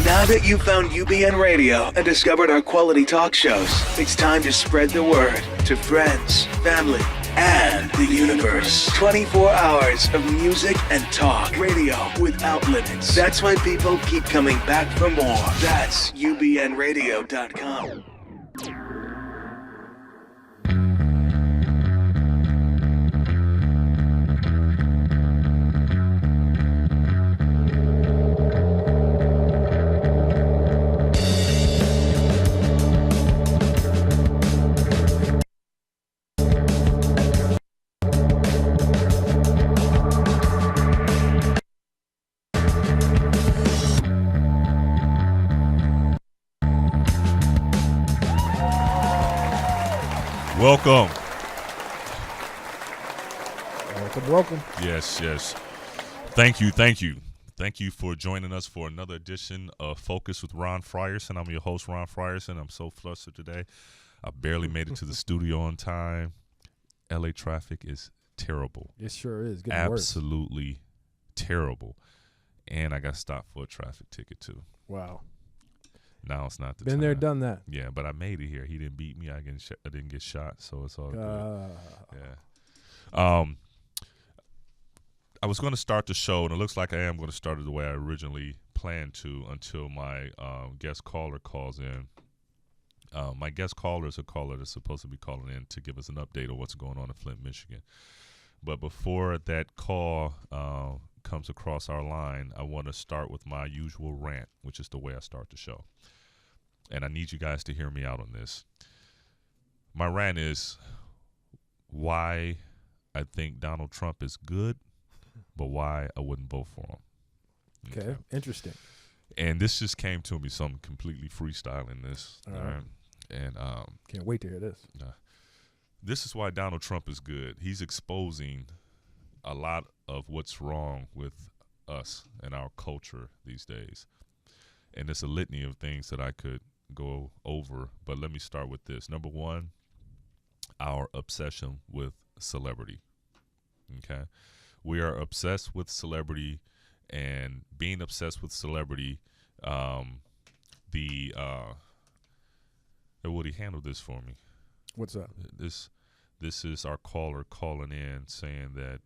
Now that you've found UBN Radio and discovered our quality talk shows, it's time to spread the word to friends, family, and the universe. 24 hours of music and talk. Radio without limits. That's why people keep coming back for more. That's ubnradio.com. Welcome. Welcome. Yes. Thank you for joining us for another edition of Focus with Ron Frierson. I'm your host, Ron Frierson. I'm so flustered today. I barely made it to the studio on time. LA traffic is terrible. It sure is. Absolutely terrible. And I got stopped for a traffic ticket too. Wow. Now it's not the time. Been there, done that. Yeah, but I made it here. He didn't beat me. I didn't get shot, so it's all good. Yeah. I was going to start the show, and it looks like I am going to start it the way I originally planned to until my guest caller calls in. My guest caller is a caller that's supposed to be calling in to give us an update on what's going on in Flint, Michigan. But before that call comes across our line, I want to start with my usual rant, which is the way I start the show. And I need you guys to hear me out on this. My rant is why I think Donald Trump is good, but why I wouldn't vote for him. Okay. Interesting. And this just came to me, so I'm completely freestyling this. All right. And can't wait to hear this. This is why Donald Trump is good. He's exposing a lot of what's wrong with us and our culture these days. And it's a litany of things that I could go over, but let me start with this. Number one, our obsession with celebrity. Okay? We are obsessed with celebrity, and being obsessed with celebrity, Woody, handle this for me. What's up? This is our caller calling in saying that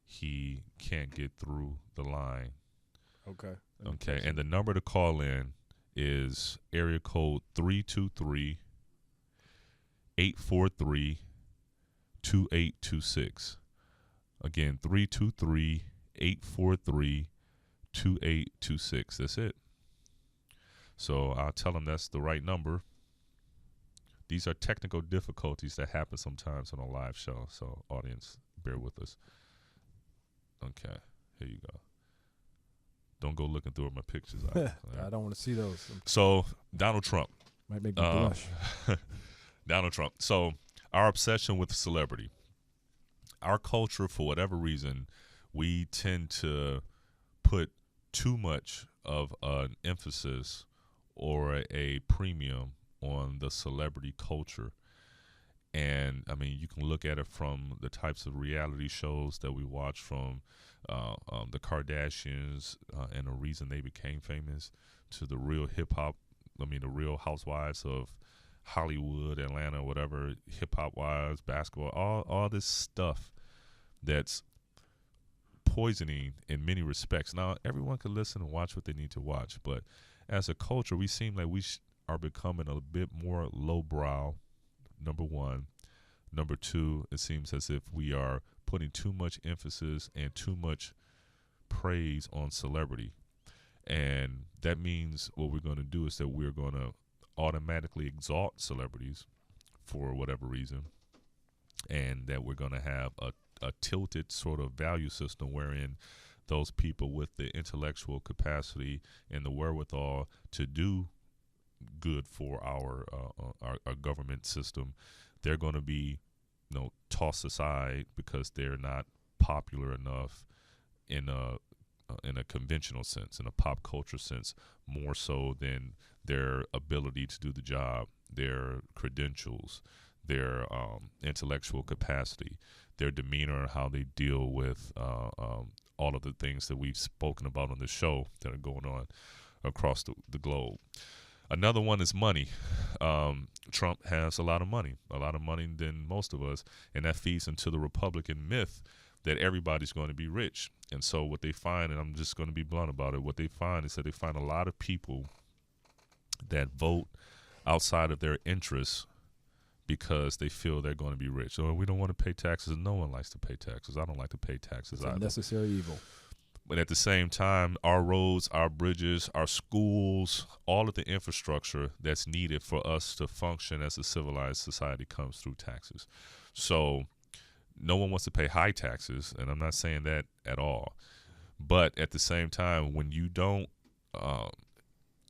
he can't get through the line. Okay. Okay, and the number to call in is area code 323-843-2826. Again, 323-843-2826. That's it. So I'll tell him that's the right number. These are technical difficulties that happen sometimes on a live show, so audience, bear with us. Okay, here you go. Don't go looking through my pictures. I don't want to see those. So, Donald Trump. Might make me blush. Donald Trump. So, our obsession with celebrity. Our culture, for whatever reason, we tend to put too much of an emphasis or a premium on the celebrity culture. And, I mean, you can look at it from the types of reality shows that we watch from the Kardashians and the reason they became famous to the real hip-hop, the real housewives of Hollywood, Atlanta, whatever, hip-hop wives, basketball, all this stuff that's poisoning in many respects. Now, everyone can listen and watch what they need to watch, but as a culture, we seem like we are becoming a bit more lowbrow, number one. Number two, it seems as if we are putting too much emphasis and too much praise on celebrity. And that means what we're going to do is that we're going to automatically exalt celebrities for whatever reason, and that we're going to have a tilted sort of value system wherein those people with the intellectual capacity and the wherewithal to do good for our government system, they're going to be, tossed aside because they're not popular enough in a conventional sense, in a pop culture sense, more so than their ability to do the job, their credentials, their intellectual capacity, their demeanor, and how they deal with all of the things that we've spoken about on the show that are going on. across the globe. Another one is money. Trump has a lot of money than most of us, and that feeds into the Republican myth that everybody's going to be rich. And so what they find, and I'm just going to be blunt about it, what they find is that they find a lot of people that vote outside of their interests because they feel they're going to be rich. Or we don't want to pay taxes. No one likes to pay taxes. I don't like to pay taxes either. It's a necessary evil. But at the same time, our roads, our bridges, our schools, all of the infrastructure that's needed for us to function as a civilized society comes through taxes. So no one wants to pay high taxes, and I'm not saying that at all. But at the same time, when you don't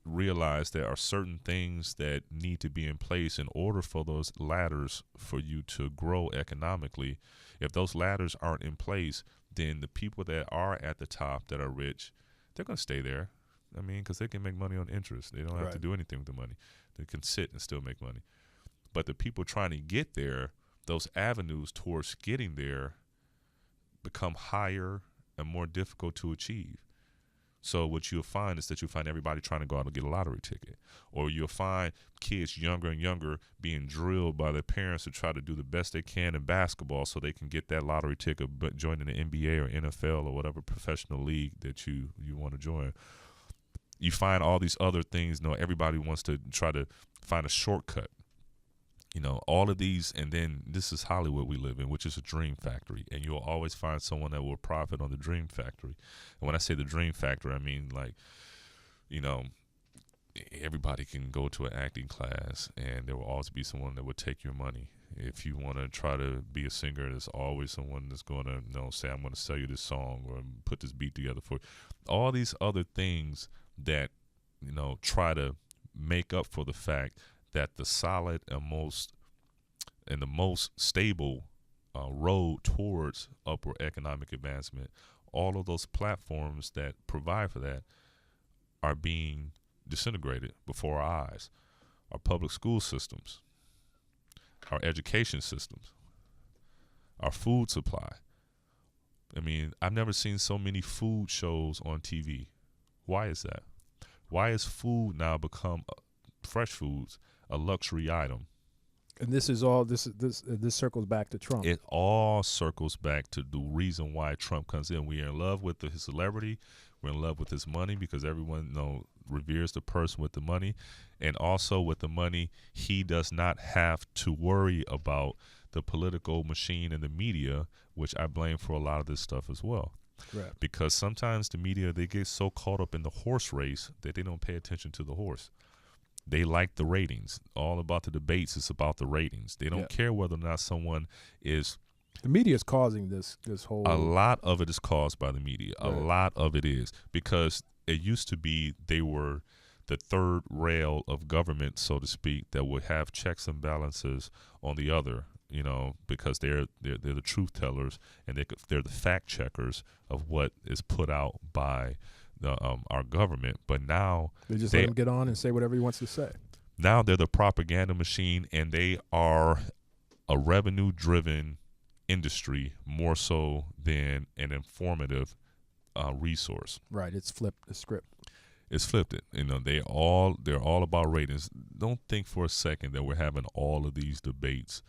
realize there are certain things that need to be in place in order for those ladders for you to grow economically, if those ladders aren't in place, then the people that are at the top that are rich, they're going to stay there. I mean, because they can make money on interest. They don't have to do anything with the money. They can sit and still make money. But the people trying to get there, those avenues towards getting there become higher and more difficult to achieve. So what you'll find is that you'll find everybody trying to go out and get a lottery ticket. Or you'll find kids younger and younger being drilled by their parents to try to do the best they can in basketball so they can get that lottery ticket, but joining the NBA or NFL or whatever professional league that you want to join. You find all these other things. Everybody wants to try to find a shortcut. All of these, and then this is Hollywood we live in, which is a dream factory, and you'll always find someone that will profit on the dream factory. And when I say the dream factory, I mean everybody can go to an acting class, and there will always be someone that would take your money. If you want to try to be a singer, there's always someone that's going to say, I'm going to sell you this song or put this beat together for you. All these other things that, try to make up for the fact that the solid and the most stable road towards upward economic advancement, all of those platforms that provide for that are being disintegrated before our eyes. Our public school systems, our education systems, our food supply. I mean, I've never seen so many food shows on TV. Why is that? Why has food now become fresh foods a luxury item? And this is all this circles back to Trump. It all circles back to the reason why Trump comes in. We are in love with his celebrity. We're in love with his money because everyone reveres the person with the money. And also with the money, he does not have to worry about the political machine and the media, which I blame for a lot of this stuff as well. Right. Because sometimes the media, they get so caught up in the horse race that they don't pay attention to the horse. They like the ratings. All about the debates is about the ratings. They don't care whether or not someone is. The media is causing this whole. A lot of it is caused by the media. Right. A lot of it is because it used to be they were the third rail of government, so to speak, that would have checks and balances on the other. Because they're the truth tellers and they're the fact checkers of what is put out by our government. But now they just let him get on and say whatever he wants to say. Now they're the propaganda machine, and they are a revenue-driven industry more so than an informative resource. Right. It's flipped the script. It's flipped it. They're all about ratings. Don't think for a second that we're having all of these debates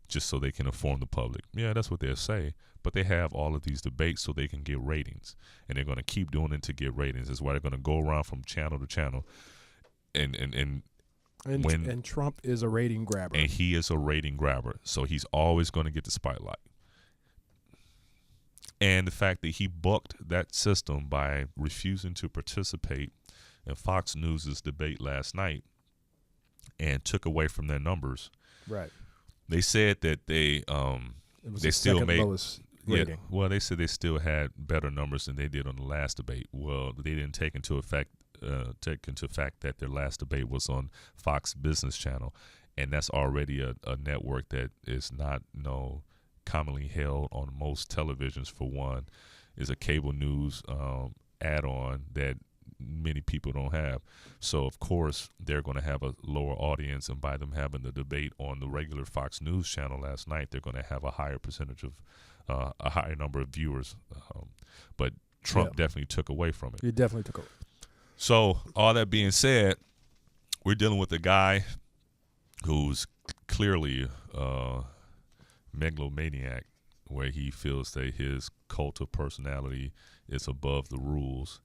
just so they can inform the public. Yeah, that's what they'll say. But they have all of these debates so they can get ratings. And they're going to keep doing it to get ratings. That's why they're going to go around from channel to channel. And Trump is a rating grabber. And he is a rating grabber. So he's always going to get the spotlight. And the fact that he bucked that system by refusing to participate in Fox News' debate last night and took away from their numbers. Right. They said that they still made lowest rating. Well, they said they still had better numbers than they did on the last debate. Well, they didn't take into fact that their last debate was on Fox Business Channel, and that's already a network that is not commonly held on most televisions. For one, is a cable news add-on that many people don't have. So of course they're going to have a lower audience, and by them having the debate on the regular Fox News channel last night, they're going to have a higher percentage of a higher number of viewers. But Trump definitely took away from it. He definitely took away. So all that being said, we're dealing with a guy who's clearly megalomaniac, where he feels that his cult of personality is above the rules.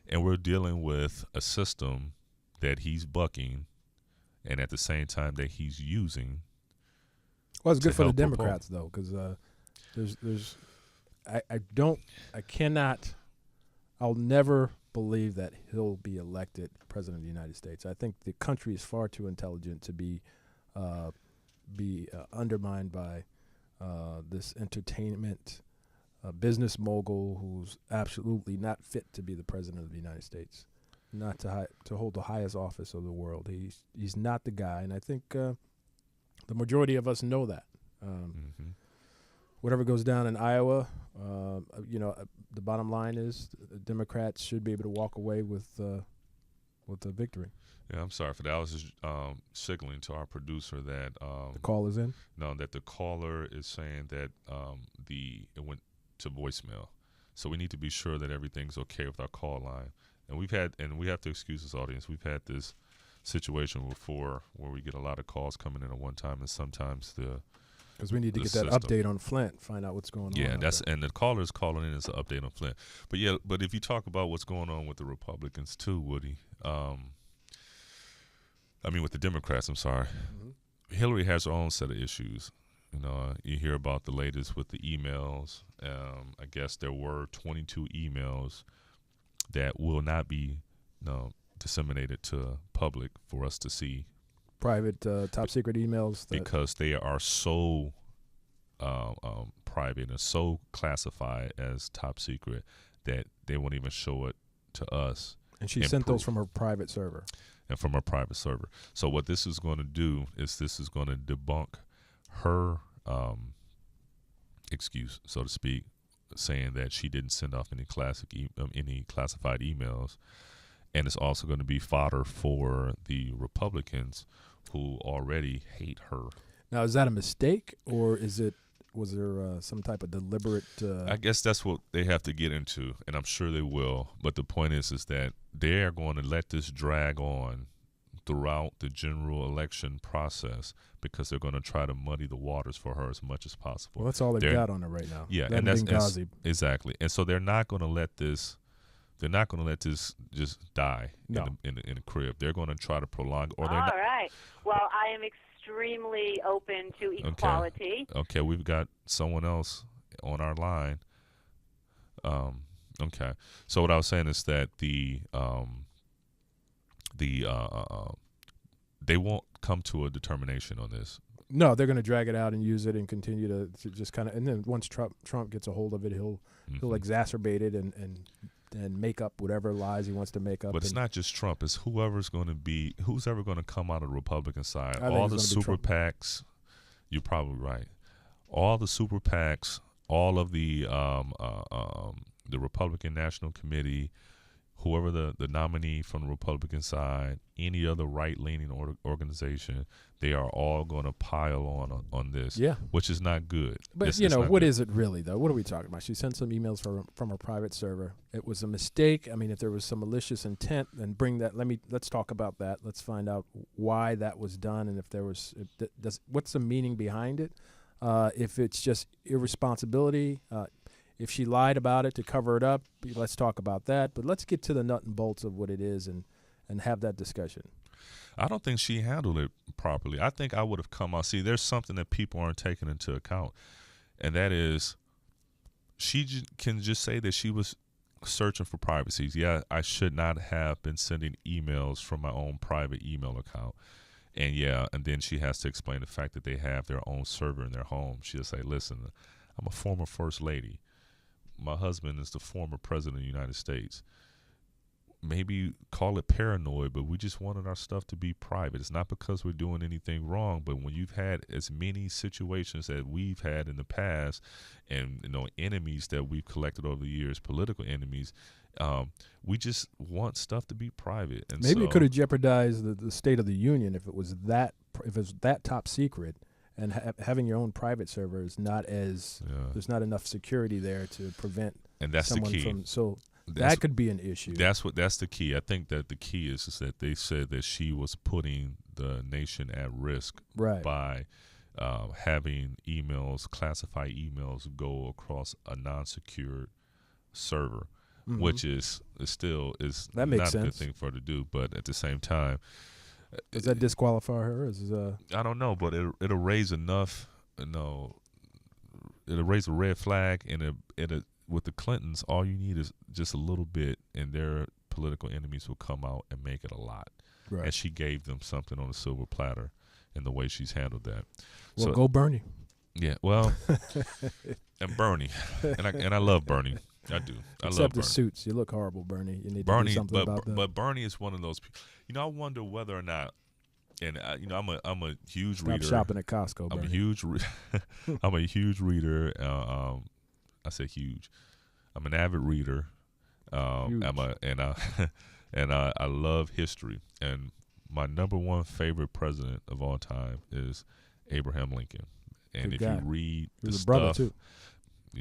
And we're dealing with a system that he's bucking, and at the same time that he's using. Well, it's good for the help Democrats, though, because I'll never believe that he'll be elected president of the United States. I think the country is far too intelligent to be undermined by this entertainment business mogul who's absolutely not fit to be the president of the United States, not to hold the highest office of the world. He's not the guy, and I think the majority of us know that. Whatever goes down in Iowa, the bottom line is the Democrats should be able to walk away with a victory. Yeah, I'm sorry for that. I was just signaling to our producer that The call is in? No, that the caller is saying that it went to voicemail. So we need to be sure that everything's okay with our call line. And we have to excuse this audience. We've had this situation before where we get a lot of calls coming in at one time, and sometimes because we need to get that update on Flint, find out what's going on. Yeah, and the caller's calling in as an update on Flint. But if you talk about what's going on with the Republicans too, Woody, with the Democrats, I'm sorry. Mm-hmm. Hillary has her own set of issues. You hear about the latest with the emails. I guess there were 22 emails that will not be disseminated to public for us to see. Private, top secret emails. Because they are so private and so classified as top secret that they won't even show it to us. And she sent those from her private server. And from her private server. So what this is going to do is this is going to debunk her excuse, so to speak, saying that she didn't send off any classified emails. And it's also going to be fodder for the Republicans who already hate her. Now, is that a mistake, or was there some type of deliberate? I guess that's what they have to get into, and I'm sure they will. But the point is that they are going to let this drag on throughout the general election process because they're going to try to muddy the waters for her as much as possible. Well, that's all they've got on her right now. Yeah, and that's exactly. And so they're not going to let this. They're not going to let this just die in the crib. They're going to try to prolong. All right. Well, I am extremely open to equality. Okay, we've got someone else on our line. Okay. So what I was saying is that they won't come to a determination on this. No, they're going to drag it out and use it and continue to just kind of. And then once Trump gets a hold of it, he'll exacerbate it and make up whatever lies he wants to make up. But it's not just Trump. It's who's ever going to come out of the Republican side. All the super PACs, you're probably right. All the super PACs, all of the Republican National Committee, whoever the nominee from the Republican side, any other right-leaning organization, they are all going to pile on this, which is not good. But, what is it really, though? What are we talking about? She sent some emails from her private server. It was a mistake. I mean, if there was some malicious intent, then let's talk about that. Let's find out why that was done, and what's the meaning behind it. If it's just irresponsibility, if she lied about it to cover it up, let's talk about that. But let's get to the nut and bolts of what it is and have that discussion. I don't think she handled it properly. I think I would have come out. See, there's something that people aren't taking into account, and that is she can just say that she was searching for privacy. Yeah, I should not have been sending emails from my own private email account. And then she has to explain the fact that they have their own server in their home. She'll say, listen, I'm a former first lady. My husband is the former president of the United States. Maybe call it paranoid, but we just wanted our stuff to be private. It's not because we're doing anything wrong, but when you've had as many situations that we've had in the past and enemies that we've collected over the years, political enemies, we just want stuff to be private. And maybe it could have jeopardized the State of the Union if it was that top secret. And having your own private server is not there's not enough security there to prevent and that's someone the key. from. So That could be an issue. That's the key. I think that the key is that they said that she was putting the nation at risk by having classified emails go across a non-secured server, which is still that makes not sense. a good thing for her to do. But at the same time, does that disqualify her? I don't know, but it'll raise enough. It'll raise a red flag, and with the Clintons, all you need is just a little bit, and their political enemies will come out and make it a lot. Right. And she gave them something on a silver platter in the way she's handled that. Well, so, go Bernie. Yeah, well, and Bernie, and I love Bernie. I do. I Except love the Bernie. suits. You look horrible, Bernie. You need to Bernie, do something about that. But Bernie is one of those people. I wonder whether or not, and I'm a huge reader. Stop shopping at Costco, Bernie. I'm a huge reader. I say huge. I'm an avid reader. Huge. I love history. And my number one favorite president of all time is Abraham Lincoln. And Good if guy. you read He was the a brother, stuff, too.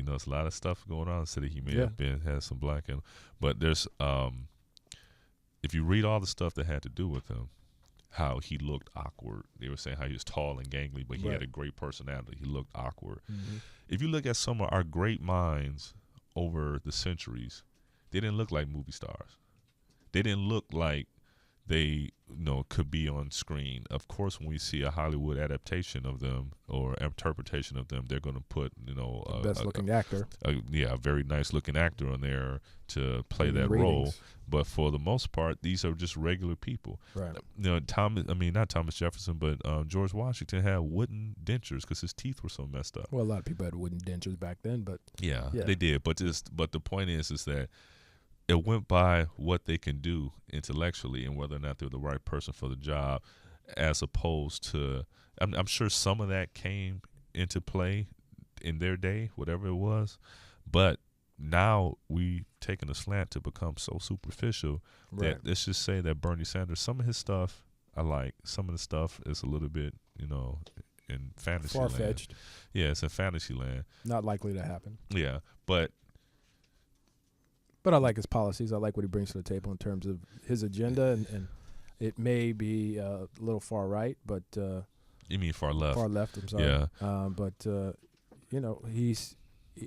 there's a lot of stuff going on in the city. He may Yeah. have had some black in him. But there's if you read all the stuff that had to do with him, how he looked awkward. They were saying how he was tall and gangly, but he had a great personality. He looked awkward. Mm-hmm. If you look at some of our great minds over the centuries, they didn't look like movie stars. They didn't look like they could be on screen. Of course, when we see a Hollywood adaptation of them or interpretation of them, they're going to put a best looking actor. A very nice looking actor on there to play that role. But for the most part, these are just regular people. Right. Not Thomas Jefferson, but George Washington had wooden dentures because his teeth were so messed up. Well, a lot of people had wooden dentures back then, but yeah. They did. But the point is that it went by what they can do intellectually and whether or not they're the right person for the job, as opposed to I'm sure some of that came into play in their day, whatever it was, but now we've taken a slant to become so superficial that let's just say that Bernie Sanders, some of his stuff I like, some of the stuff is a little bit, in fantasy land. Far-fetched. Yeah, it's in fantasy land. Not likely to happen. Yeah, but I like his policies. I like what he brings to the table in terms of his agenda, and it may be a little far right, but you mean far left? Far left. I'm sorry. Yeah. But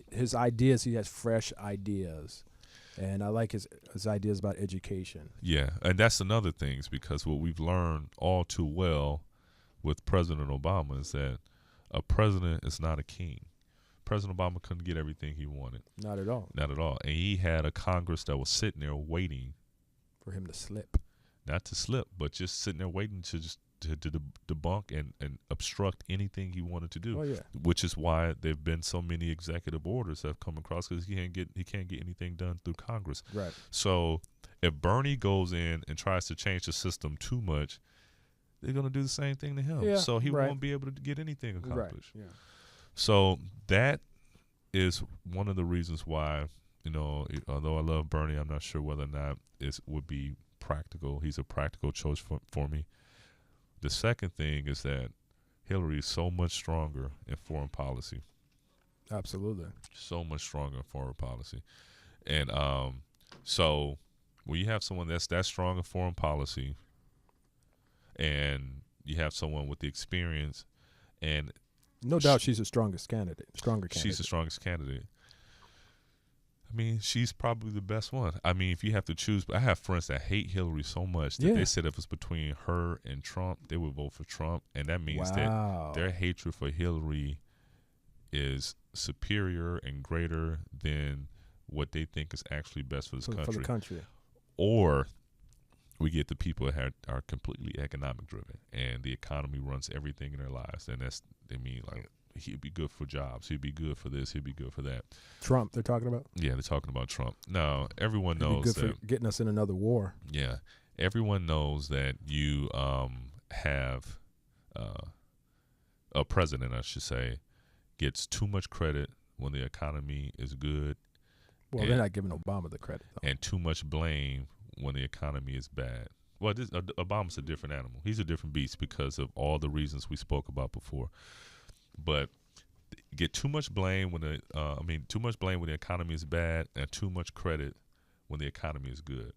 his ideas. He has fresh ideas, and I like his ideas about education. Yeah, and that's another thing, is because what we've learned all too well with President Obama is that a president is not a king. President Obama couldn't get everything he wanted. Not at all. Not at all. And he had a Congress that was sitting there waiting for him to slip. Not to slip, but just sitting there waiting to debunk and obstruct anything he wanted to do. Oh, yeah. Which is why there have been so many executive orders that have come across, because he can't get anything done through Congress. Right. So if Bernie goes in and tries to change the system too much, they're going to do the same thing to him. Yeah, so he won't be able to get anything accomplished. Right. Yeah. So that is one of the reasons why, although I love Bernie, I'm not sure whether or not it would be practical. He's a practical choice for me. The second thing is that Hillary is so much stronger in foreign policy. Absolutely. So much stronger in foreign policy. And so when you have someone that's that strong in foreign policy, and you have someone with the experience, and no doubt she's the stronger candidate. She's the strongest candidate. I mean, she's probably the best one. I mean, if you have to choose, I have friends that hate Hillary so much that they said if it's between her and Trump, they would vote for Trump. And that means that their hatred for Hillary is superior and greater than what they think is actually best for this country. For the country. Or we get the people that are completely economic driven, and the economy runs everything in their lives. And he'd be good for jobs. He'd be good for this. He'd be good for that. Trump, they're talking about? Yeah, they're talking about Trump. Now, everyone knows that. He'd be good for getting us in another war. Yeah. Everyone knows that you have a president, I should say, gets too much credit when the economy is good. Well, they're not giving Obama the credit, though. And too much blame when the economy is bad. Well, Obama's a different animal. He's a different beast because of all the reasons we spoke about before. But get too much blame when the economy is bad, and too much credit when the economy is good.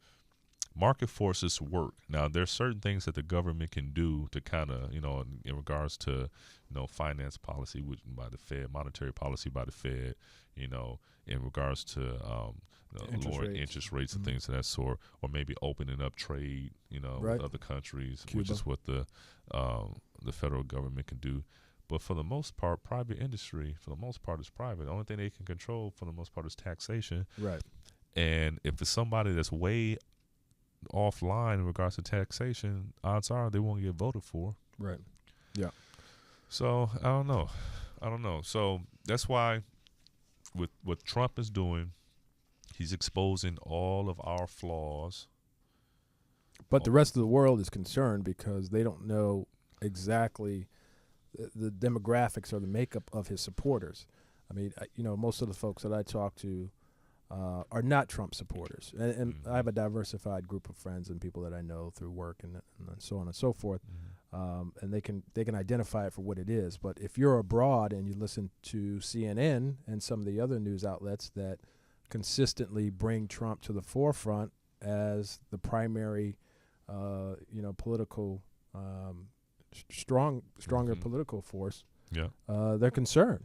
Market forces work. Now, there's certain things that the government can do to kind of, in regards to, finance policy by the Fed, monetary policy by the Fed, in regards to lowering interest rates and things of that sort, or maybe opening up trade, with other countries, Cuba. which is what the federal government can do. But for the most part, private industry, for the most part, is private. The only thing they can control, for the most part, is taxation. Right. And if it's somebody that's way offline in regards to taxation, odds are they won't get voted for. Right. Yeah. So I don't know. So that's why with what Trump is doing, he's exposing all of our flaws. But the rest of the world is concerned because they don't know exactly the demographics or the makeup of his supporters. I mean, most of the folks that I talk to are not Trump supporters. And I have a diversified group of friends and people that I know through work and so on and so forth. And they can identify it for what it is. But if you're abroad and you listen to CNN and some of the other news outlets that consistently bring Trump to the forefront as the primary, political, stronger political force, they're concerned.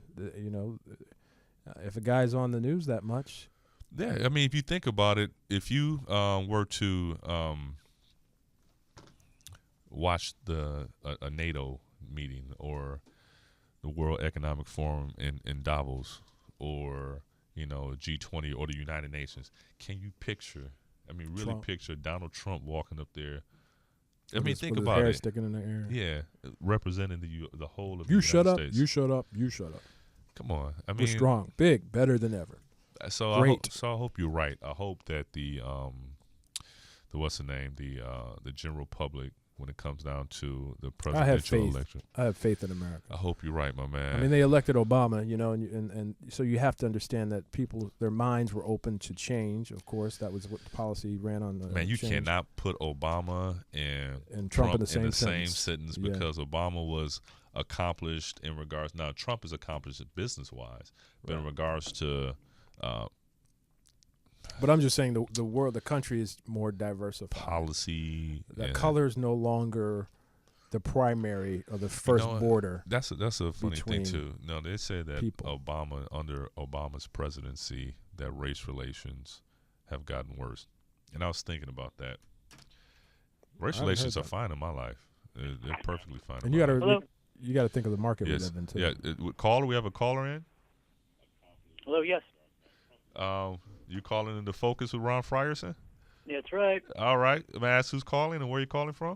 If a guy's on the news that much. Yeah, I mean, if you think about it, if you were to watch a NATO meeting or the World Economic Forum in Davos or, G20 or the United Nations, can you picture, really Trump. picture Donald Trump walking up there? With Think his about hair it. sticking in the air. Yeah, representing the whole of the You United shut up. States. You shut up. You shut up. Come on. We're strong, big, better than ever. So Great. I hope you're right. I hope that the what's the name, the general public, when it comes down to the presidential election. I have faith in America. I hope you're right, my man. I mean, they elected Obama, and so you have to understand that people, their minds were open to change. Of course, that was what the policy ran on. Man, you change. cannot put Obama and Trump in the same same sentence Yeah. because Obama was accomplished in regards. Now, Trump is accomplished business-wise, but in regards to But I'm just saying the world, the country is more diversified. policy. The color is no longer the primary or the first border. That's a funny thing too. No, they say that people. under Obama's presidency, that race relations have gotten worse. And I was thinking about that. Race relations are fine in my life. They're perfectly fine. And you got to think of the market we live in too. Yeah, caller. We have a caller in. Hello, yes. You calling in the Focus with Ron Frierson? That's right. All right. May I ask who's calling and where you calling from?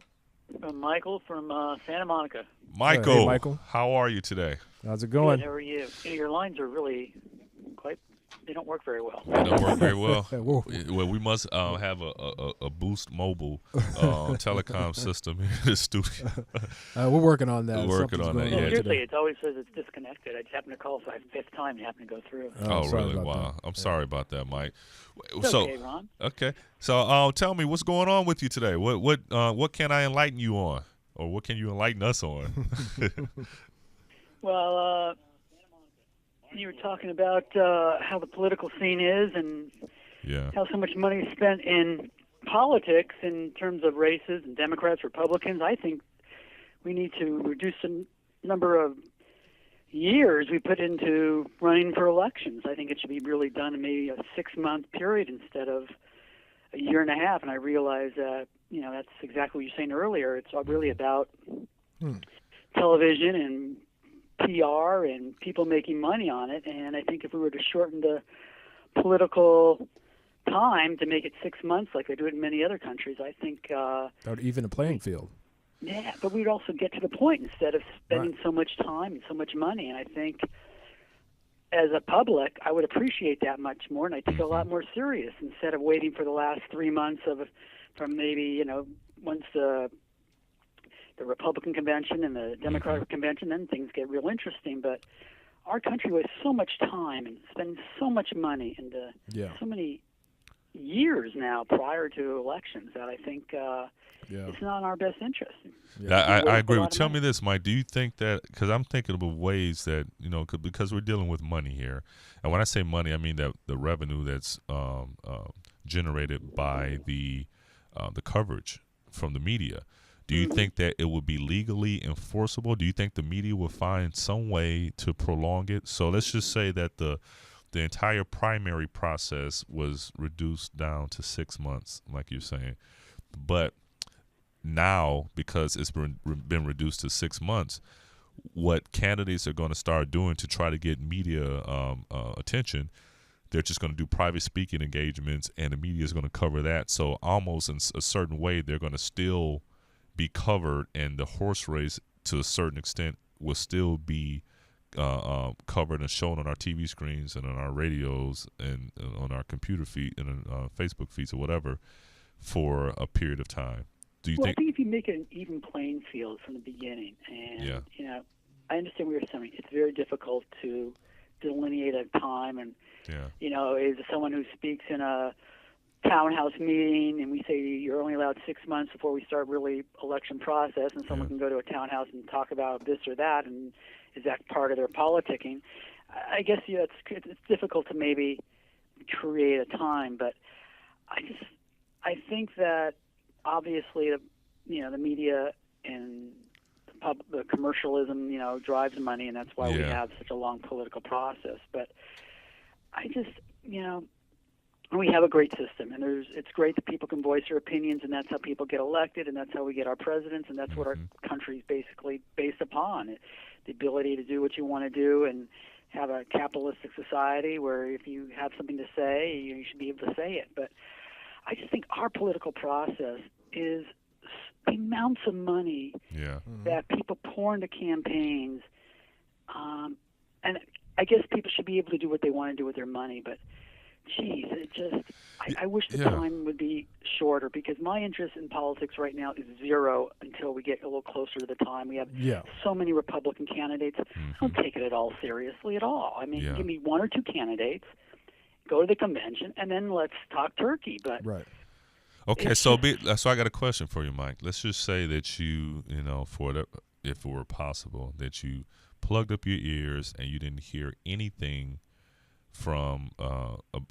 Michael from Santa Monica. Michael. Hey, Michael. How are you today? How's it going? Good, how are you? Your lines are really they don't work very well. They don't work very well. Whoa. Well, we must have a Boost Mobile telecom system here in the studio. We're working on that. We're working Something's on that, going yeah. Seriously, it always says it's disconnected. I just happened to call for the fifth time and happened to go through. Oh, sorry really? about Wow. that. I'm sorry about that, Mike. It's okay, Ron. Okay. So, tell me what's going on with you today. What can I enlighten you on, or what can you enlighten us on? Well, you were talking about how the political scene is and how so much money is spent in politics in terms of races and Democrats, Republicans. I think we need to reduce the number of years we put into running for elections. I think it should be really done in maybe a 6-month period instead of a year and a half. And I realize that, that's exactly what you were saying earlier. It's really about television and PR and people making money on it. And I think if we were to shorten the political time to make it 6 months like they do it in many other countries, I think That would even the playing field. yeah, but we'd also get to the point instead of spending so much time and so much money. And I think as a public, I would appreciate that much more, and I take it a lot more serious instead of waiting for the last 3 months from maybe, once the Republican convention and the Democratic convention, then things get real interesting. But our country wastes so much time and spends so much money into so many years now prior to elections that I think it's not in our best interest. I agree. Tell me this, Mike. Do you think that, because I'm thinking of ways that, because we're dealing with money here. And when I say money, I mean that the revenue that's generated by the coverage from the media. Do you think that it would be legally enforceable? Do you think the media will find some way to prolong it? So let's just say that the entire primary process was reduced down to 6 months, like you're saying. But now, because it's been reduced to 6 months, what candidates are going to start doing to try to get media attention, they're just going to do private speaking engagements, and the media is going to cover that. So almost in a certain way, they're going to still be covered, and the horse race, to a certain extent, will still be covered and shown on our TV screens and on our radios and on our computer feed and Facebook feeds or whatever for a period of time. Do you think? I think if you make it an even playing field from the beginning, and I understand what you're saying. It's very difficult to delineate a time, and is someone who speaks in a townhouse meeting, and we say you're only allowed 6 months before we start really election process, and someone can go to a townhouse and talk about this or that, and is that part of their politicking? I guess it's difficult to maybe create a time, but I think that obviously the media and the commercialism drives money, and that's why we have such a long political process. But I just we have a great system, and it's great that people can voice their opinions, and that's how people get elected, and that's how we get our presidents, and that's what our country's basically based upon. The ability to do what you want to do and have a capitalistic society where if you have something to say, you should be able to say it. But I just think our political process is the amounts of money that people pour into campaigns, and I guess people should be able to do what they want to do with their money, but geez, I wish the time would be shorter, because my interest in politics right now is zero until we get a little closer to the time. We have so many Republican candidates. I don't take it at all seriously at all. I mean, give me one or two candidates, go to the convention, and then let's talk turkey. But okay, so I got a question for you, Mike. Let's just say that if it were possible, that you plugged up your ears and you didn't hear anything from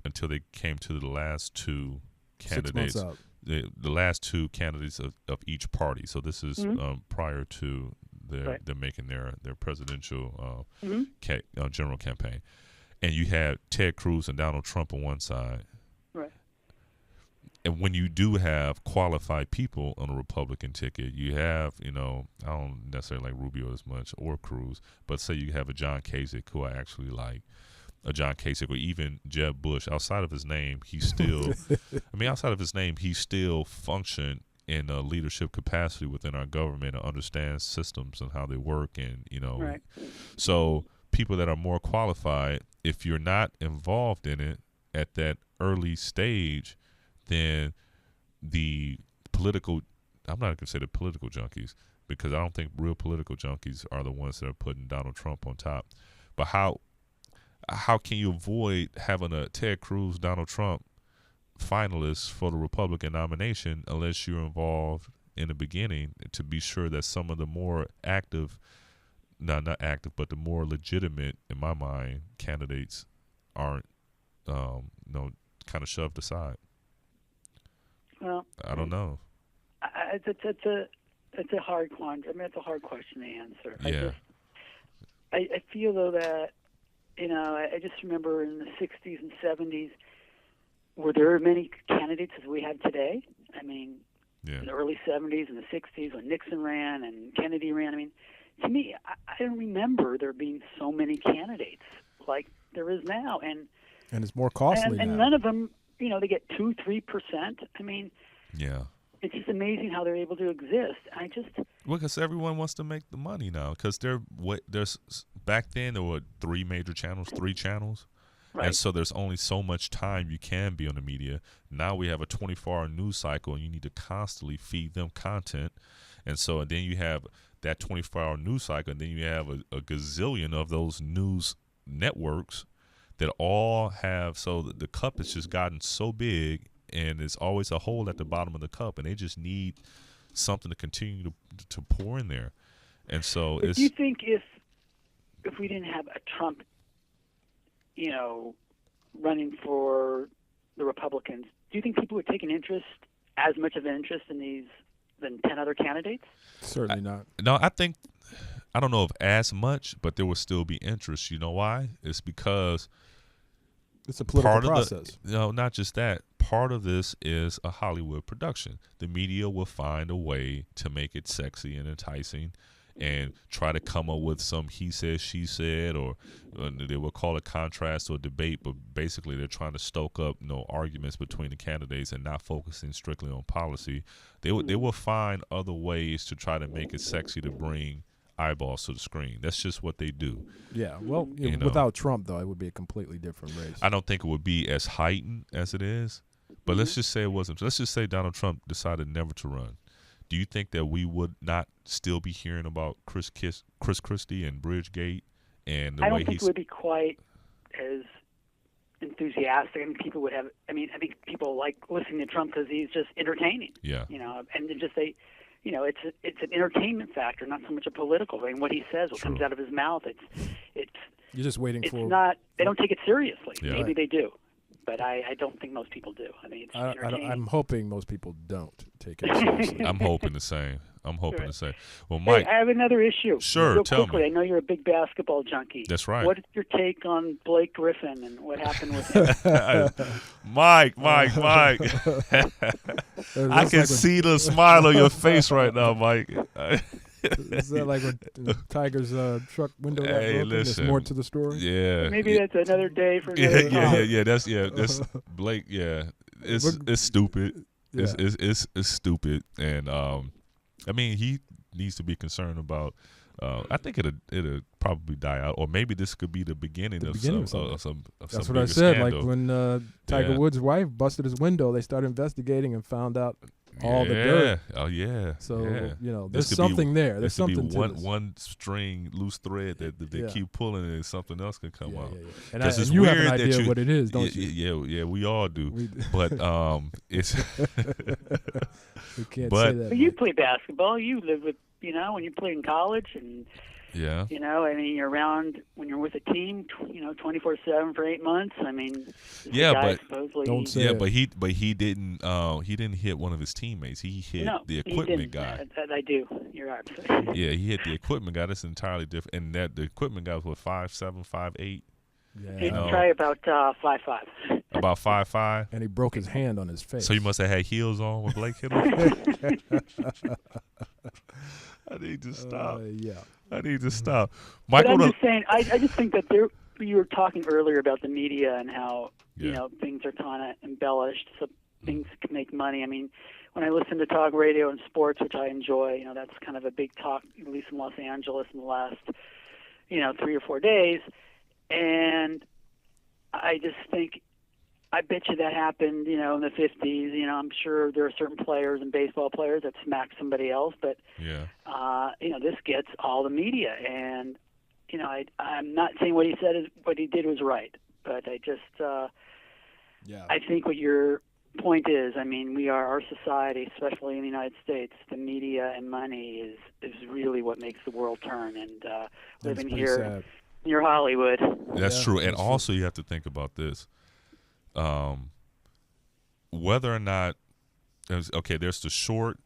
until they came to the last two candidates, 6 months out. the last two candidates of each party. So this is prior to them making their presidential general campaign, and you had Ted Cruz and Donald Trump on one side. Right. And when you do have qualified people on a Republican ticket, you have, I don't necessarily like Rubio as much or Cruz, but say you have a John Kasich, who I actually like, a John Kasich, or even Jeb Bush. Outside of his name, he's still, he still functioned in a leadership capacity within our government and understands systems and how they work. And, so people that are more qualified, if you're not involved in it at that early stage, then the political, I'm not going to say the political junkies, because I don't think real political junkies are the ones that are putting Donald Trump on top. But how can you avoid having a Ted Cruz, Donald Trump finalist for the Republican nomination unless you're involved in the beginning to be sure that some of the more active, not active, but the more legitimate, in my mind, candidates aren't, kind of shoved aside? Well, I don't know. It's a hard quandary. I mean, it's a hard question to answer. Yeah. I feel though that I just remember in the 60s and 70s, were there many candidates as we have today? I mean, in the early 70s and the 60s when Nixon ran and Kennedy ran. I mean, to me, I don't remember there being so many candidates like there is now, and it's more costly now. And none of them, they get 2-3%. I mean, it's just amazing how they're able to exist. Because everyone wants to make the money now. Because there's back then there were three channels, right. And so there's only so much time you can be on the media. Now we have a 24-hour news cycle, and you need to constantly feed them content. And then you have that 24-hour news cycle, and then you have a gazillion of those news networks that all have. So the cup has just gotten so big, and there's always a hole at the bottom of the cup, and they just need something to continue to pour in there. And so do you think if we didn't have a Trump, running for the Republicans, do you think people would take as much of an interest in these than 10 other candidates? Certainly not. No, I don't know if as much, but there will still be interest. You know why? It's because it's a political part process. Not just that. Part of this is a Hollywood production. The media will find a way to make it sexy and enticing and try to come up with some he said, she said, or they will call it contrast or debate, but basically they're trying to stoke up arguments between the candidates and not focusing strictly on policy. They will find other ways to try to make it sexy to bring eyeballs to the screen. That's just what they do. Yeah, well, without Trump, though, it would be a completely different race. I don't think it would be as heightened as it is, but let's just say it wasn't. Let's just say Donald Trump decided never to run. Do you think that we would not still be hearing about Chris Christie and Bridgegate and the way I don't think it would be quite as enthusiastic. I mean, people would have. I think people like listening to Trump because he's just entertaining. Yeah. And just it's an entertainment factor, not so much a political. I mean, what he says, what True. comes out of his mouth, it's. You're just waiting for. It's not. They don't take it seriously. Yeah. Maybe they do, but I don't think most people do. I mean, it's entertaining. I'm hoping most people don't take it seriously. I'm hoping the same. The same. Well, Mike, hey, I have another issue. Sure, Real tell quickly, me. I know you're a big basketball junkie. That's right. What is your take on Blake Griffin and what happened with him? Mike. I can see the smile on your face right now, Mike. Is that like when Tiger's truck window got broken? Listen. There's more to the story? Yeah. Maybe that's another day for another time. Yeah. That's Blake. Yeah, it's stupid. Yeah. It's stupid, and I mean he needs to be concerned about. I think it'll probably die out, or maybe this could be the beginning of some. That's what I said. Scandal. Like when Tiger Woods' wife busted his window, they started investigating and found out all the dirt. Oh yeah. So there's something there. There's something to this. One string loose thread that they keep pulling, and something else can come out. And it's you weird have an idea what it is, don't you? Yeah, we all do. But it's. We can't but, say that. But you play basketball. You live with when you play in college and. Yeah. I mean, you're around when you're with a team, 24/7 for 8 months. I mean, but don't say it. but he didn't hit one of his teammates. He hit the equipment guy. I do. You're right. Yeah, he hit the equipment guy. That's entirely different. And that the equipment guy was what 5'7", 5'8". Yeah. Try about 5'5". About 5'5". And he broke his hand on his face. So you must have had heels on when Blake hit him. I need to stop. I need to stop. Michael, but I'm just saying. I just think that you were talking earlier about the media and how things are kind of embellished so things can make money. I mean, when I listen to talk radio and sports, which I enjoy, that's kind of a big talk, at least in Los Angeles in the last 3 or 4 days, and I just think. I bet you that happened, in the 50s. I'm sure there are certain players and baseball players that smacked somebody else, but this gets all the media. And I'm not saying what he did was right, but I just I think what your point is. I mean, our society, especially in the United States, the media and money is really what makes the world turn. And living here near Hollywood, that's true. And also, you have to think about this. Whether or not there's the short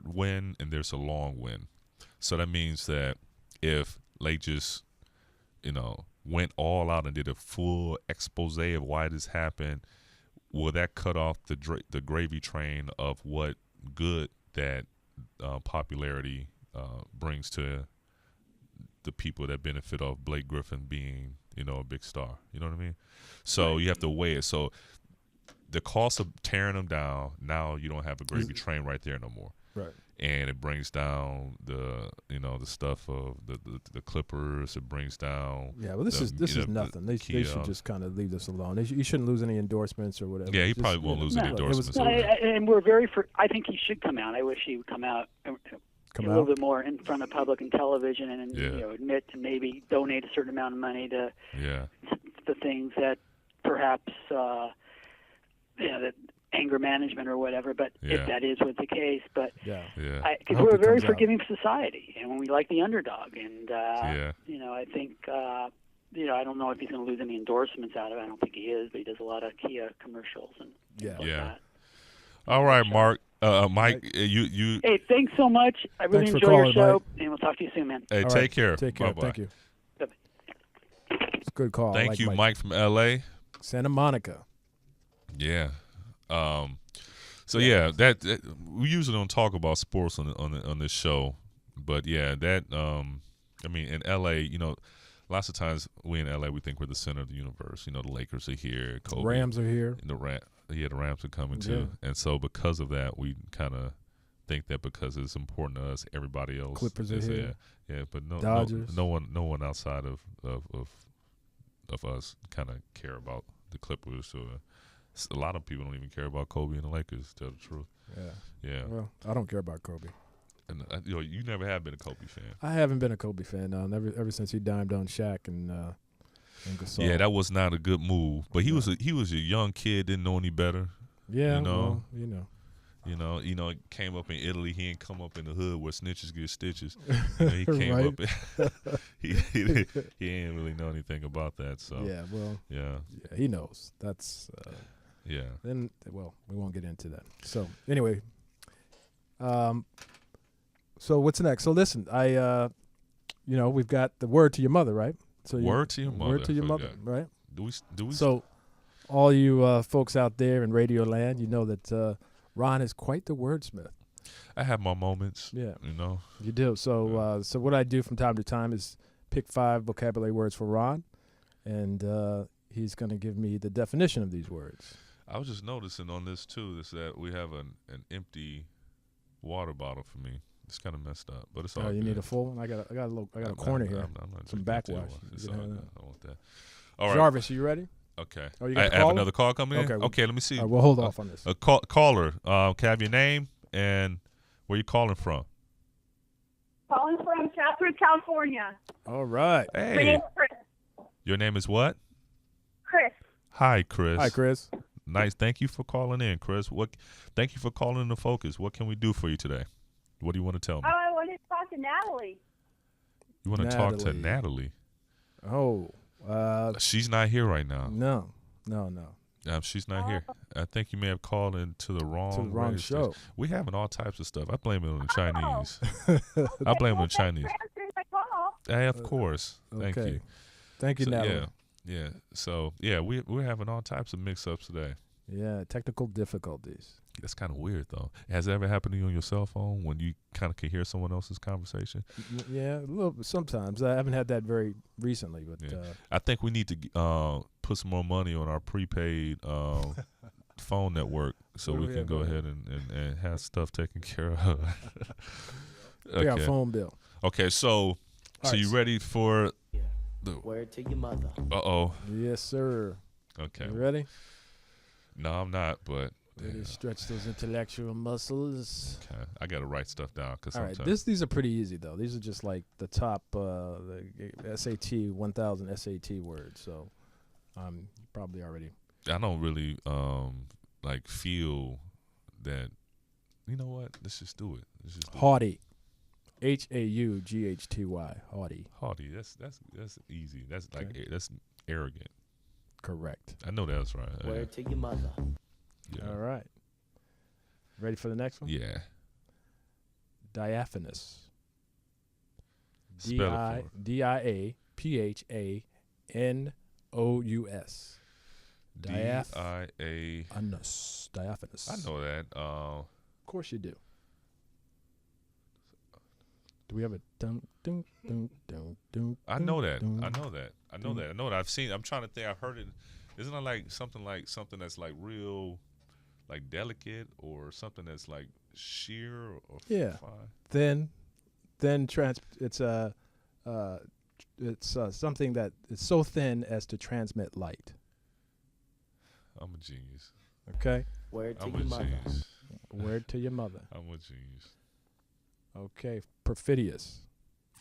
win and there's a long win. So that means that if they just went all out and did a full expose of why this happened, will that cut off the gravy train of what good that popularity brings to the people that benefit off Blake Griffin being a big star? You know what I mean? So you have to weigh it. So the cost of tearing them down, now you don't have a gravy train right there no more. Right. And it brings down the stuff of the Clippers. It brings down. Yeah, well, this is nothing. They should just kind of leave this alone. You shouldn't lose any endorsements or whatever. Yeah, he probably won't lose any endorsements. And we're I think he should come out. I wish he would come out. A little bit more in front of public and television, and admit and maybe donate a certain amount of money to the things that perhaps that anger management or whatever. But if that is what the case, but because we're a very forgiving society, and we like the underdog, and I think I don't know if he's going to lose any endorsements out of it. I don't think he is, but he does a lot of Kia commercials and things like that. All right, Mark. Mike, you. Hey, thanks so much. I really Thanks for enjoy your calling, show, Mike. and we'll talk to you soon, man. Hey, All take right. care. Take care. Bye-bye. Thank you. Bye-bye. It's a good call. I Thank like you, Mike from L.A. Santa Monica. Yeah. So yeah, that we usually don't talk about sports on this show, but yeah, that I mean, in LA, lots of times we in LA we think we're the center of the universe. The Lakers are here, Kobe, Rams are here. and the Rams are coming too, and so because of that, we kind of think that because it's important to us, everybody else Clippers are is here. Yeah, but Dodgers. no one outside of us kind of care about the Clippers. So a lot of people don't even care about Kobe and the Lakers. To tell the truth. Yeah. Well, I don't care about Kobe. And you never have been a Kobe fan. I haven't been a Kobe fan. Ever since he dimed on Shaq and Gasol. Yeah, that was not a good move. But he was a young kid, didn't know any better. Yeah, well, came up in Italy. He didn't come up in the hood where snitches get stitches. He came Right. up. He didn't really know anything about that. So yeah, he knows. That's yeah. Then we won't get into that. So anyway, so what's next? So listen, we've got the word to your mother, right? So Word to your mother. Word to your mother, right? Do we? So all you folks out there in Radio Land, you know that Ron is quite the wordsmith. I have my moments. Yeah, You do. So so what I do from time to time is pick 5 vocabulary words for Ron, and he's going to give me the definition of these words. I was just noticing on this too is that we have an empty water bottle for me. It's kind of messed up, but it's all. You good. need a full one. I got a corner here. I'm not Some drinking that backwash. one. It's You all can have good. that. I want that. All right. Jarvis, are you ready? Okay. Oh, you I got the have caller? another call coming in. Okay. Okay. Let me see. All right, we'll hold off on this. Caller. Can I have your name and where you calling from? Calling from Chatsworth, California. All right. My Hey. name's Chris. Your name is what? Chris. Hi, Chris. Hi, Chris. Nice. Thank you for calling in, Chris. Thank you for calling in the Focus. What can we do for you today? What do you want to tell me? Oh, I wanted to talk to Natalie. You want to talk to Natalie? Oh. She's not here right now. No. She's not here. I think you may have called into the wrong radio show. station. We having all types of stuff. I blame it on the Chinese. I blame it on the Chinese. Answering my call. Hey, of course. Thank Okay. you. Thank you, So, Natalie. yeah. So yeah, we're having all types of mix-ups today. Yeah, technical difficulties. That's kind of weird, though. Has it ever happened to you on your cell phone when you kind of can hear someone else's conversation? Yeah, a little. Sometimes I haven't had that very recently, but I think we need to put some more money on our prepaid phone network so we can go ahead and have stuff taken care of. pay our phone bill. Okay, so right. you ready for the Word to your mother. Uh-oh. Yes, sir. Okay. You ready? No, I'm not, but Ready to stretch those intellectual muscles. okay. I got to write stuff down because All right, sometimes these are pretty easy though. These are just like the top the SAT 1000 SAT words. So probably already. I don't really like feel that. You know what? Let's just do it. Let's just do it. Haughty. HAUGHTY. Haughty. Haughty. That's easy. That's like that's arrogant. Correct. I know that's right. Word to your mother. Yeah. All right. Ready for the next one? Yeah. Diaphanous. Spell it for DIAPHANOUS. DIA. Diaphanous. I know that. Of course you do. Do we have a dun dun dun dun dun? I know that. dun, I know that. I know that. I know that. I've seen. I'm trying to think. I've heard it. Isn't it like something that's like real, like delicate, or something that's like sheer or Then fine? it's something that is so thin as to transmit light. I'm a genius. Okay. Word to I'm your a mother. genius. Word to your mother. I'm a genius. Okay. Perfidious.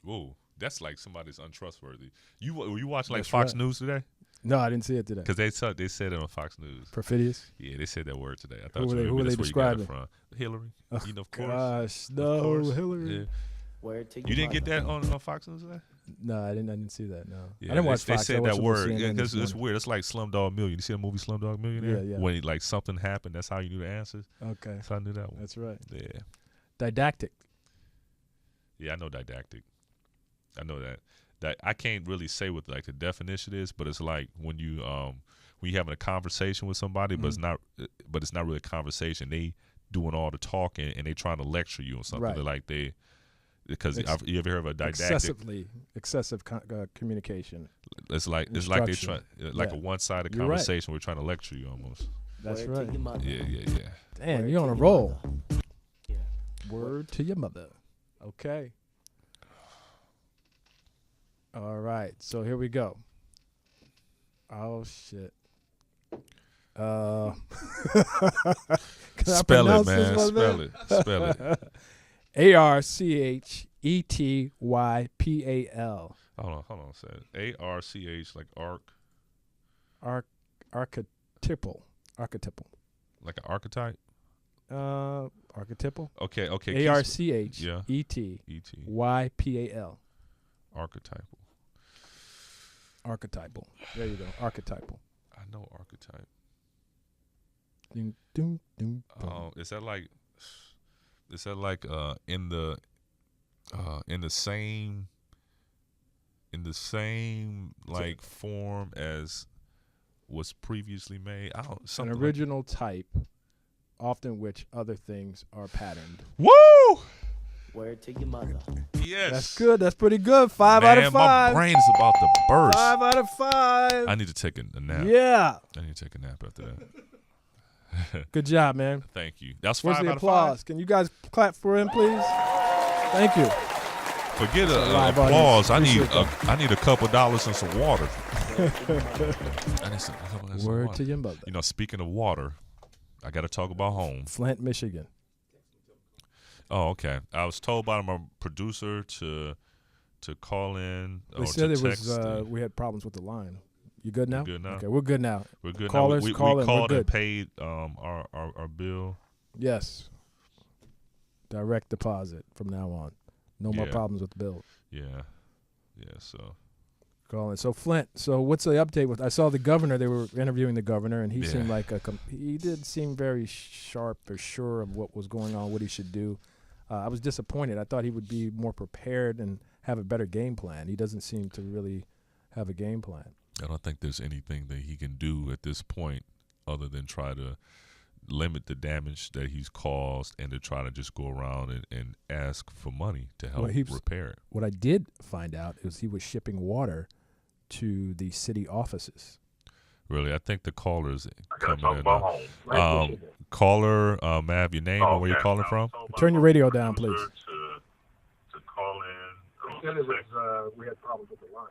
Whoa, that's like somebody's untrustworthy. You watch like That's Fox right. News today? No, I didn't see it today. Because they said it on Fox News. Perfidious. Yeah, they said that word today. I thought Who were they that's where you got describing? it from. Hillary. Oh, Of course. gosh, Of no, course. Hillary. Yeah. Word to your You didn't get mother. that on Fox News today? No, I didn't see that. No, Yeah, I didn't watch they Fox. I said watched that it with word CNN because this it's morning. weird. It's like Slumdog Millionaire. You see the movie Slumdog Millionaire? Yeah. When like something happened, that's how you knew the answers. Okay, So I knew that one. that's right. Yeah. Didactic. Yeah, I know didactic. I know that. That I can't really say what like the definition is, but it's like when you having a conversation with somebody, but it's not really a conversation. They doing all the talking and they trying to lecture you on something. Right. They're like because you ever heard of a didactic? Excessive communication. It's like they try like a one-sided You're conversation. We're trying to lecture you almost. That's right. Yeah. Damn, you're on a roll. Word to your mother. Okay. All right, so here we go. Oh shit. Can I Spell it, pronounce this man. one, Spell it. ARCHETYPAL. Hold on a second. ARCH like arc. Archetypal. Like an archetype. Archetypal. Okay. ARCHETYPAL. Archetypal. Archetypal. There you go. Archetypal. I know archetype. Ding, ding, ding, boom. Is that like in the same like form as was previously made? An original type, often which other things are patterned. Woo! Word to your mother. Yes. That's good. That's pretty good. 5 out of 5. My brain is about to burst. 5 out of 5. I need to take a nap. Yeah. I need to take a nap after that. Good job, man. Thank you. That's Where's 5 the out applause? of 5. Can you guys clap for him, please? Thank you. Forget live applause. audience. I need a couple dollars and some water. Word to your mother. You know, speaking of water, I got to talk about home. Flint, Michigan. Oh, okay. I was told by my producer to call in. They said it was we had problems with the line. You good now? Good now? Okay, we're good now. We're good Callers, now. We call in. called We're and good. paid our bill. Yes. Direct deposit from now on. No more Yeah. problems with the bill. Yeah. So Calling. So Flint. So what's the update with? I saw the governor. They were interviewing the governor, and he Yeah. seemed like he did seem very sharp or sure of what was going on, what he should do. I was disappointed. I thought he would be more prepared and have a better game plan. He doesn't seem to really have a game plan. I don't think there's anything that he can do at this point other than try to limit the damage that he's caused and to try to just go around and ask for money to help repair it. What I did find out is he was shipping water to the city offices. Really, I think the caller's coming in now. Caller, may I have your name and where you're calling from? Turn your radio down, please. To call in. We had problems with the line.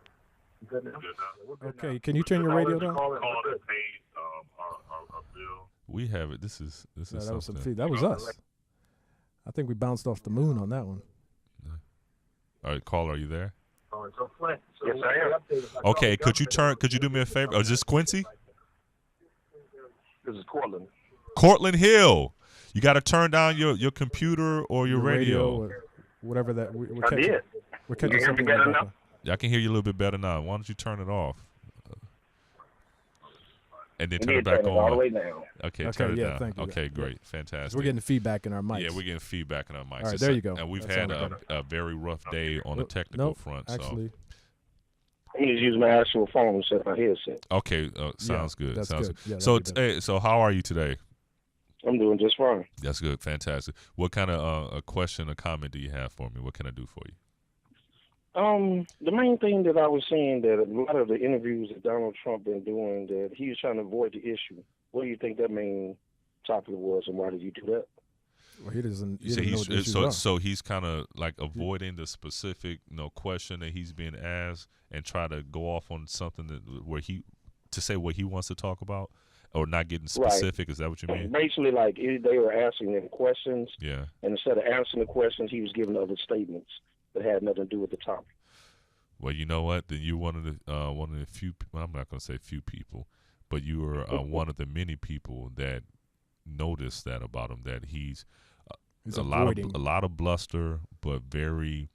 You good now? Okay, can you turn your radio down? Called and paid our bill. We have it. This is No, that was something. that was us. I think we bounced off the moon on that one. All right, caller, are you there? So Flint. Yes, I am. Okay, could you do me a favor? Is this Quincy? This is Cortland. Cortland Hill. You got to turn down your computer or your radio. or whatever that. We're I catching, did. We're catching You hear me something. better in the now? background. Yeah, I can hear you a little bit better now. Why don't you turn it off? And then turn it back all the on. way down. Okay, Okay, turn it yeah, down. thank you. Okay, great. Fantastic. We're getting feedback in our mics. Yeah, we're getting feedback in our mics. All right, It's there you go. And we've That had sounded a very rough day on the technical Nope, front. actually, I'm just using my actual phone instead of my headset. So okay, sounds good. that's Sounds good. Yeah, so that'd be so how are you today? I'm doing just fine. That's good. Fantastic. What kind of a question or comment do you have for me? What can I do for you? The main thing that I was saying that a lot of the interviews that Donald Trump been doing, that he was trying to avoid the issue. What do you think that main topic was, and why did you do that? Well, he doesn't. He You say doesn't know what the issues are. so he's kind of like avoiding the specific question that he's being asked and try to go off on something to say what he wants to talk about or not getting specific. Right. Is that what you mean? Basically, like they were asking him questions, yeah, and instead of answering the questions, he was giving other statements that had nothing to do with the topic. Well, you know what? Then you're one of the few. Well, I'm not going to say few people, but you are one of the many people that noticed that about him. That he's a lot of bluster, but very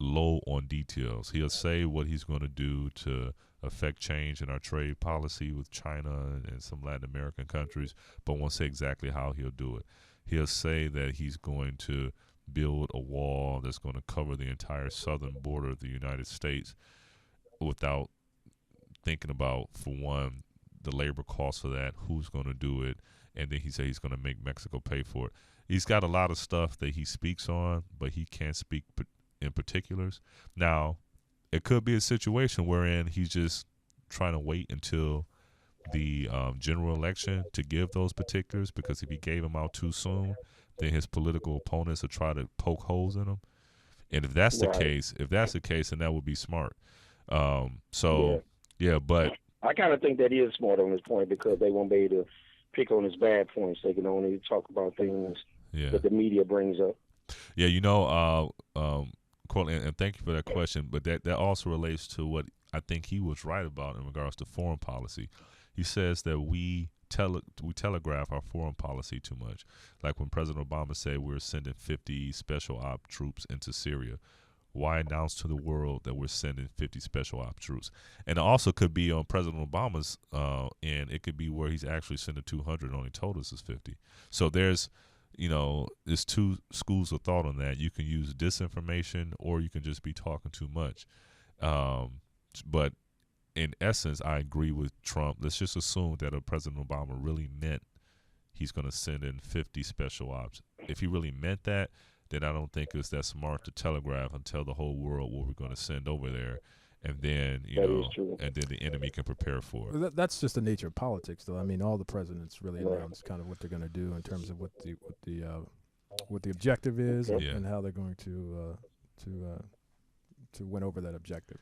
low on details. He'll say what he's going to do to affect change in our trade policy with China and some Latin American countries, but won't say exactly how he'll do it. He'll say that he's going to build a wall that's going to cover the entire southern border of the United States without thinking about, for one, the labor costs of that, who's going to do it, and then he said he's going to make Mexico pay for it. He's got a lot of stuff that he speaks on, but he can't speak in particulars. Now, it could be a situation wherein he's just trying to wait until the general election to give those particulars, because if he gave them out too soon, then his political opponents will try to poke holes in them. And if that's the case, then that would be smart. But I kind of think that is smart on this point, because they won't be able to pick on his bad points. They can only talk about things that the media brings up. Yeah, Courtland, and thank you for that question, but that also relates to what I think he was right about in regards to foreign policy. He says that we telegraph our foreign policy too much. Like when President Obama said we're sending 50 special op troops into Syria. Why announce to the world that we're sending 50 special op troops? And it also could be on President Obama's end. It could be where he's actually sending 200 and only told us is 50. So there's two schools of thought on that. You can use disinformation, or you can just be talking too much. But in essence, I agree with Trump. Let's just assume that President Obama really meant he's going to send in 50 special ops. If he really meant that, then I don't think it's that smart to telegraph and tell the whole world what we're going to send over there, and then and then the enemy can prepare for it. That's just the nature of politics, though. I mean, all the presidents really announce kind of what they're going to do in terms of what the objective is and how they're going to win over that objective.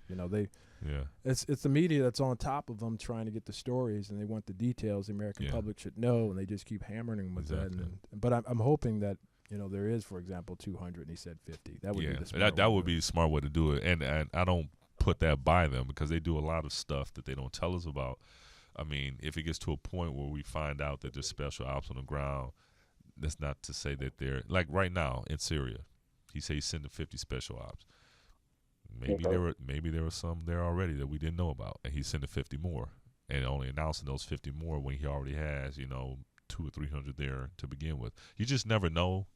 It's the media that's on top of them trying to get the stories, and they want the details the American public should know, and they just keep hammering them with that. But I'm hoping that there is, for example, 200, and he said 50. That would be the smart that would be a smart way to do it, and I don't put that by them, because they do a lot of stuff that they don't tell us about. I mean, if it gets to a point where we find out that there's special ops on the ground, that's not to say that they're like right now in Syria. He said he's sending 50 special ops. Maybe there were some there already that we didn't know about, and he's sending 50 more, and only announcing those 50 more when he already has 200 or 300 there to begin with. You just never know.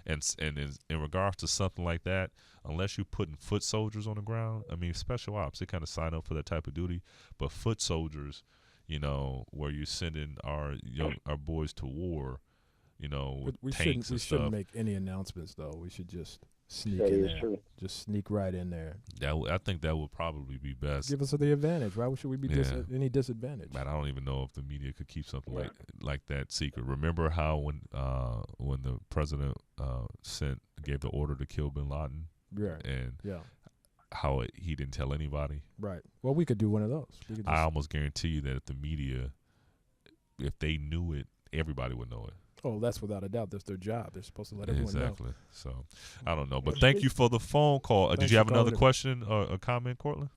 And in regards to something like that, unless you're putting foot soldiers on the ground, I mean, special ops, they kind of sign up for that type of duty. But foot soldiers, where you're sending our boys to war, with tanks and stuff. We shouldn't make any announcements, though. We should just sneak in there. True. Just sneak right in there. I think that would probably be best. Give us the advantage. Why should we be any disadvantage? Man, I don't even know if the media could keep something like that secret. Remember how when the president gave the order to kill bin Laden? How he didn't tell anybody? Right. Well, we could do one of those. I almost guarantee you that if the media, if they knew it, everybody would know it. Oh, that's without a doubt. That's their job. They're supposed to let everyone know. Exactly. So, I don't know. But thank you for the phone call. Did you have another question or a comment, Cortland?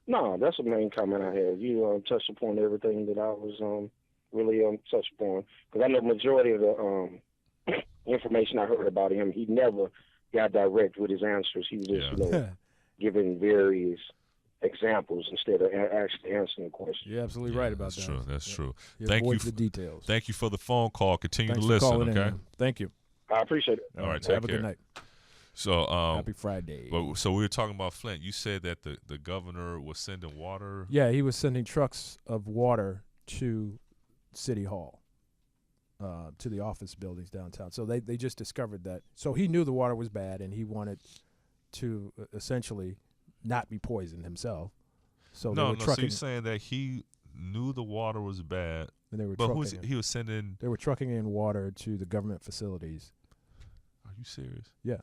No, that's the main comment I had. You touched upon everything that I was really touched upon. Because I know majority of the information I heard about him, he never got direct with his answers. He was just, giving various examples instead of actually answering the question. You're absolutely right about that. That's true. Thank you for the details. Thank you for the phone call. Continue to listen, okay? Thank you. I appreciate it. All right, take have care. a good night. So, happy Friday. So we were talking about Flint. You said that the governor was sending water. Yeah, he was sending trucks of water to City Hall, to the office buildings downtown. So they just discovered that. So he knew the water was bad, and he wanted to essentially not be poisoned himself. So so you're saying that he knew the water was bad, and they were he was sending. They were trucking in water to the government facilities. Are you serious? Yeah,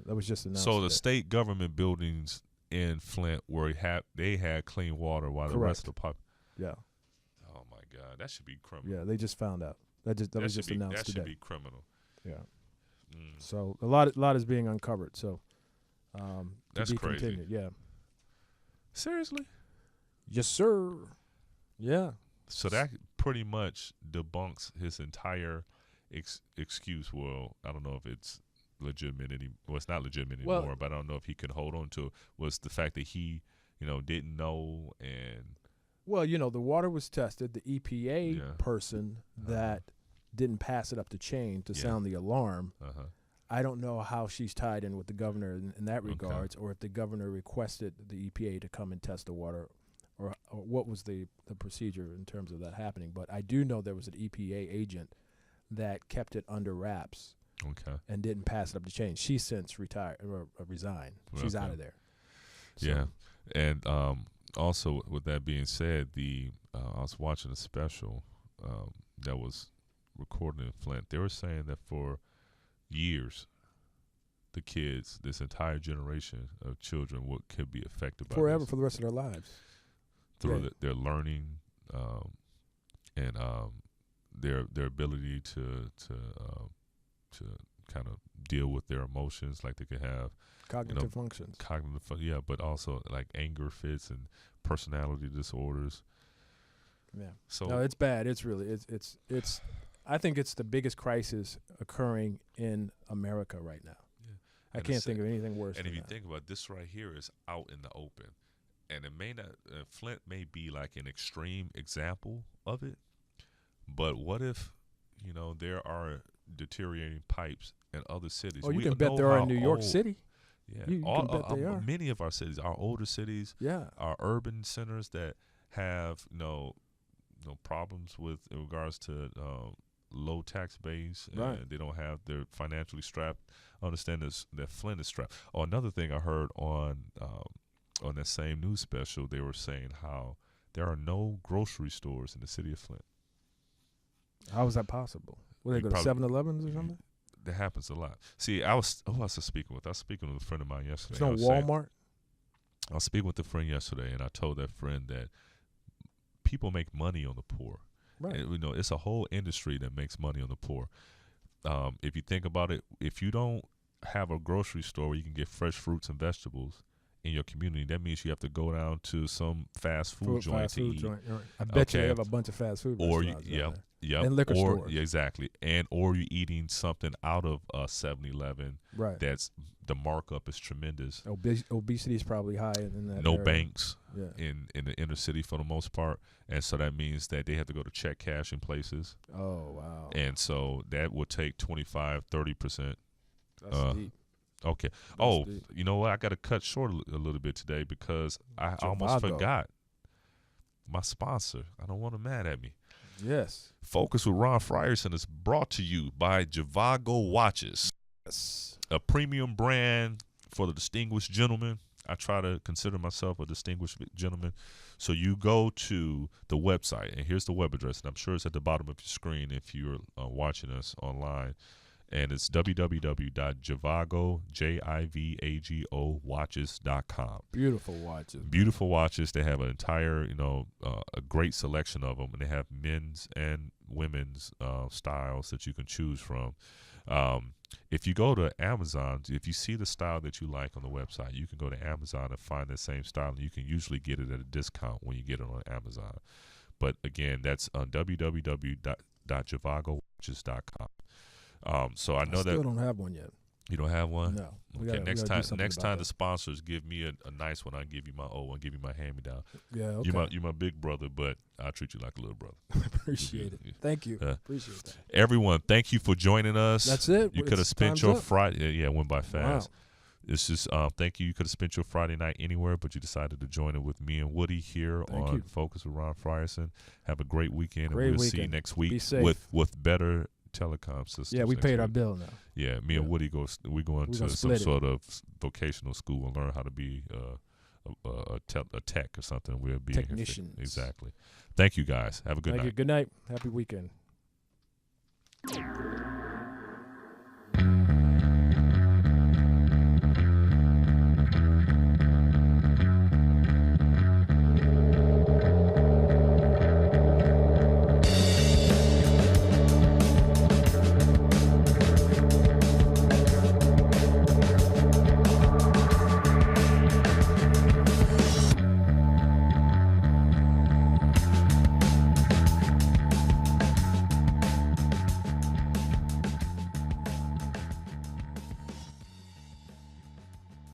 that was just announced. So the state government buildings in Flint where they had clean water while the rest of the Yeah. Oh my God, that should be criminal. Yeah, they just found out. That was just announced today. That should be criminal. Yeah. So a lot is being uncovered. So. That's crazy. Continued. Yeah. Seriously? Yes, sir. Yeah. So that pretty much debunks his entire excuse. Well, I don't know if it's legitimate well, it's not legitimate Well- anymore, but I don't know if he could hold on to it, was the fact that he, didn't know. And Well, the water was tested. The EPA Yeah. person that didn't pass it up the chain to Yeah. sound the alarm. uh-huh. I don't know how she's tied in with the governor in that regards, or if the governor requested the EPA to come and test the water, or what was the procedure in terms of that happening. But I do know there was an EPA agent that kept it under wraps Okay. and didn't pass it up the chain. She's since retired or resigned. She's Okay. out of there. So, Yeah. And also, with that being said, I was watching a special that was recorded in Flint. They were saying that for years, the kids, this entire generation of children, could be affected by forever, this for the rest of their lives. through Yeah. their learning and their ability to kind of deal with their emotions, like they could have Cognitive functions. but also like anger fits and personality disorders. Yeah. So No, it's bad. It's really it's. I think it's the biggest crisis occurring in America right now. Yeah. I And can't it's- think of anything worse. And than if you that. think about it, this right here is out in the open, and it may not. Flint may be like an extreme example of it, but what if there are deteriorating pipes in other cities? Oh, you We can bet know there are how in New York old- City. Yeah, You can bet they are. Many of our cities, our older cities, Yeah. our urban centers that have problems with in regards to low tax base, and Right. they don't have, they're financially strapped. I understand that Flint is strapped. Oh, another thing I heard on that same news special, they were saying how there are no grocery stores in the city of Flint. How is that possible? Will they You go to probably- 7-Elevens or something? That happens a lot. See, who was I speaking with? I was speaking with a friend of mine yesterday. There's no I was saying- Walmart. I was speaking with a friend yesterday, and I told that friend that people make money on the poor. Right. And, it's a whole industry that makes money on the poor. If you think about it, if you don't have a grocery store where you can get fresh fruits and vegetables in your community, that means you have to go down to some fast food joint fast to food eat. joint. Right. I bet you Okay. they have a bunch of fast food Or restaurants down there. Yeah, And liquor or, stores. Yeah, exactly. Or you're eating something out of a 7-Eleven. Right. That's the markup is tremendous. Obesity is probably high in that No area. banks Yeah. in the inner city for the most part, and so that means that they have to go to check cashing places, Oh, wow. and so that will take 25-30%. That's deep. Okay. That's deep. You know what? I got to cut short a little bit today because I almost Javago. forgot my sponsor. I don't want them mad at me. Yes. Focus with Ron Frierson is brought to you by Javago Watches, Yes. a premium brand for the distinguished gentleman. I try to consider myself a distinguished gentleman. So you go to the website, and here's the web address, and I'm sure it's at the bottom of your screen if you're watching us online. And it's www.javago watches.com. Beautiful watches. Beautiful watches. They have an entire, a great selection of them, and they have men's and women's styles that you can choose from. If you go to Amazon, if you see the style that you like on the website, you can go to Amazon and find that same style, and you can usually get it at a discount when you get it on Amazon. But again, that's on www.javagowatches.com. So I know still that don't have one yet. you don't have one. No. Okay, next time the sponsors give me a nice one, I'll give you my old one, give you my hand-me-down. Yeah, okay. You my big brother, but I'll treat you like a little brother. Appreciate it. Thank you. Appreciate that. Everyone, thank you for joining us. That's it. You could have spent Time's your up. Friday. Yeah, it went by fast. Wow. It's just thank you. You could have spent your Friday night anywhere, but you decided to join it with me and Woody here Thank on you. Focus with Ron Frierson. Have a great weekend, Great and we'll see you weekend. next Be week safe. with better telecom systems. Yeah, we next paid our week. bill now. Yeah, me and Yeah. Woody we're going We're to gonna some split it. sort of vocational school and learn how to be a tech or something. We'll be Technicians. Exactly. Thank you guys. Have a good Thank night. you. Good night. Happy weekend.